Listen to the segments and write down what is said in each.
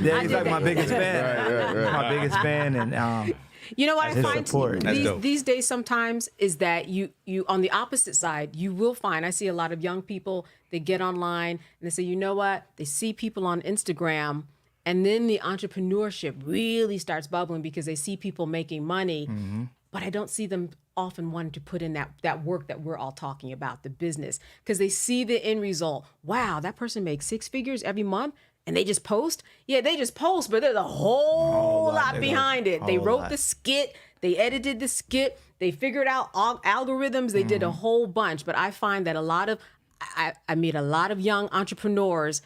Yeah, he's like my biggest fan. Right. My biggest fan, and You know what I his find support. these days sometimes is that you on the opposite side, you will find, I see a lot of young people, they get online and they say, you know what? They see people on Instagram and then the entrepreneurship really starts bubbling because they see people making money. Mm-hmm. But I don't see them often wanting to put in that work that we're all talking about, the business, because they see the end result. Wow, that person makes 6 figures every month. And they just post? Yeah, they just post, but there's a whole lot behind it. They wrote the skit, they edited the skit, they figured out algorithms, they did a whole bunch. But I find that I meet a lot of young entrepreneurs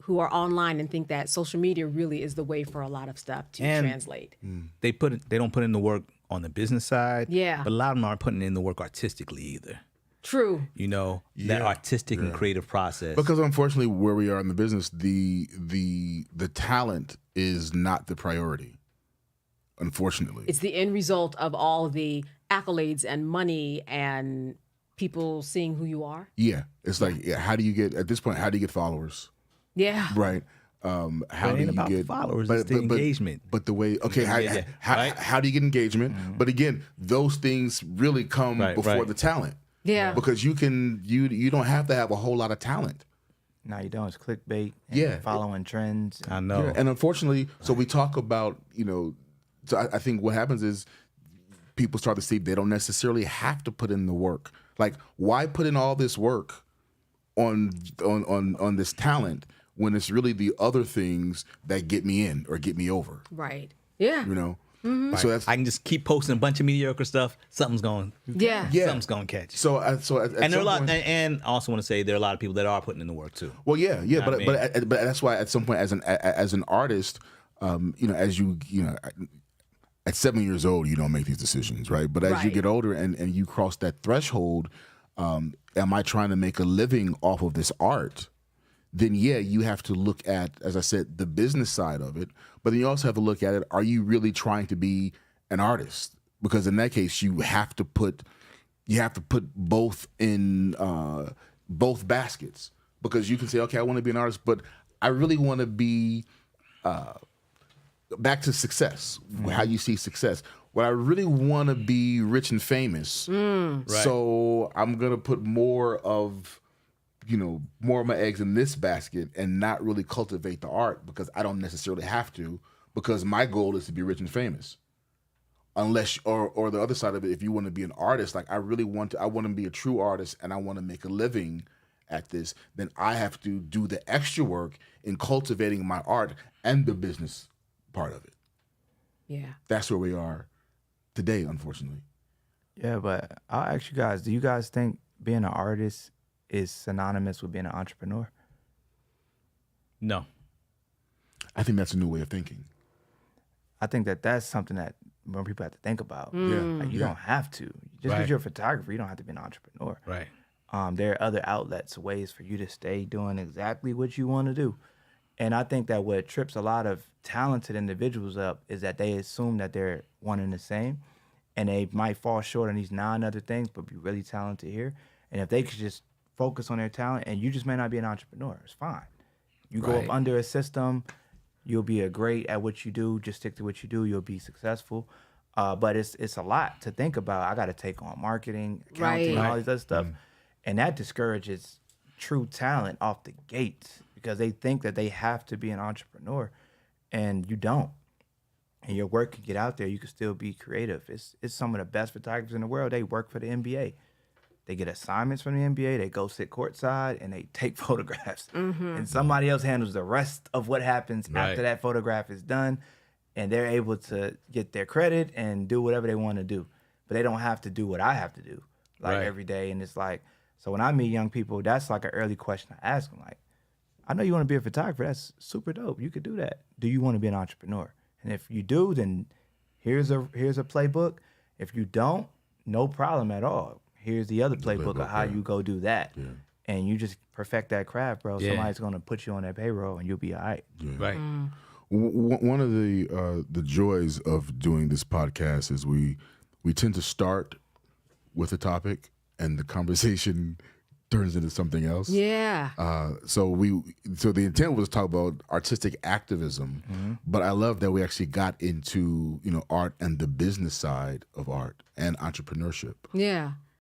who are online and think that social media really is the way for a lot of stuff to translate. They don't put in the work on the business side. Yeah. But a lot of them aren't putting in the work artistically either. True. You know, that artistic and creative process. Because unfortunately, where we are in the business, the talent is not the priority. Unfortunately, It's the end result of all the accolades and money and people seeing who you are. yeah, it's like how do you get at this point? How do you get followers? Yeah. Right. How do you about get followers? It's the engagement. But the way, okay, how do you get engagement? But again, those things really come before the talent. Yeah. Because you don't have to have a whole lot of talent. No, you don't. It's clickbait. And following trends. I know. Yeah, and unfortunately, so we talk about, so I think what happens is people start to see they don't necessarily have to put in the work. Like, why put in all this work on this talent when it's really the other things that get me in or get me over? Right. Yeah. So that's I can just keep posting a bunch of mediocre stuff. Something's going something's going to catch. So at And there are a lot, point, and I also want to say there are a lot of people that are putting in the work too. well, yeah, know but what I but that's why at some point as an artist, as you at 7 years old, you don't make these decisions, right? But as you get older and you cross that threshold, am I trying to make a living off of this art? Then you have to look at, as I said, the business side of it. But then you also have to look at it, are you really trying to be an artist? Because in that case, you have to put both in both baskets. Because you can say, okay, I want to be an artist, but I really want to be back to success, how you see success. Well, I really want to be rich and famous. So I'm going to put more of my eggs in this basket and not really cultivate the art because I don't necessarily have to, because my goal is to be rich and famous. Unless, or the other side of it, if you want to be an artist, like I want to be a true artist and I want to make a living at this, then I have to do the extra work in cultivating my art and the business part of it. Yeah. That's where we are today, unfortunately. Yeah, but I'll ask you guys, do you guys think being an artist is synonymous with being an entrepreneur? No. I think that's a new way of thinking. I think that's something that more people have to think about. Like you don't have to. Just because Right. you're a photographer, you don't have to be an entrepreneur. Right. There are other outlets, ways for you to stay doing exactly what you want to do. And I think that what trips a lot of talented individuals up is that they assume that they're one and the same, and they might fall short on these 9 other things, but be really talented here. And if they could just focus on their talent, and you just may not be an entrepreneur, it's fine. You go up under a system, you'll be great at what you do. Just stick to what you do, you'll be successful. But it's a lot to think about. I got to take on marketing, accounting, all this other stuff. And that discourages true talent off the gate because they think that they have to be an entrepreneur, and you don't. And your work can get out there. You can still be creative. It's some of the best photographers in the world. They work for the NBA. They get assignments from the NBA. They go sit courtside and they take photographs. And somebody else handles the rest of what happens after that photograph is done. And they're able to get their credit and do whatever they want to do. But they don't have to do what I have to do every day. And it's like, so when I meet young people, that's like an early question I ask them. Like, I know you want to be a photographer. That's super dope. You could do that. Do you want to be an entrepreneur? And if you do, then here's a playbook. If you don't, no problem at all. Here's the other playbook of how you go do that. Yeah. And you just perfect that craft, bro. Yeah. Somebody's going to put you on that payroll and you'll be all right. Yeah. Right. One of the joys of doing this podcast is we tend to start with a topic and the conversation turns into something else. Yeah. So the intent was to talk about artistic activism, but I love that we actually got into art and the business side of art and entrepreneurship. Yeah.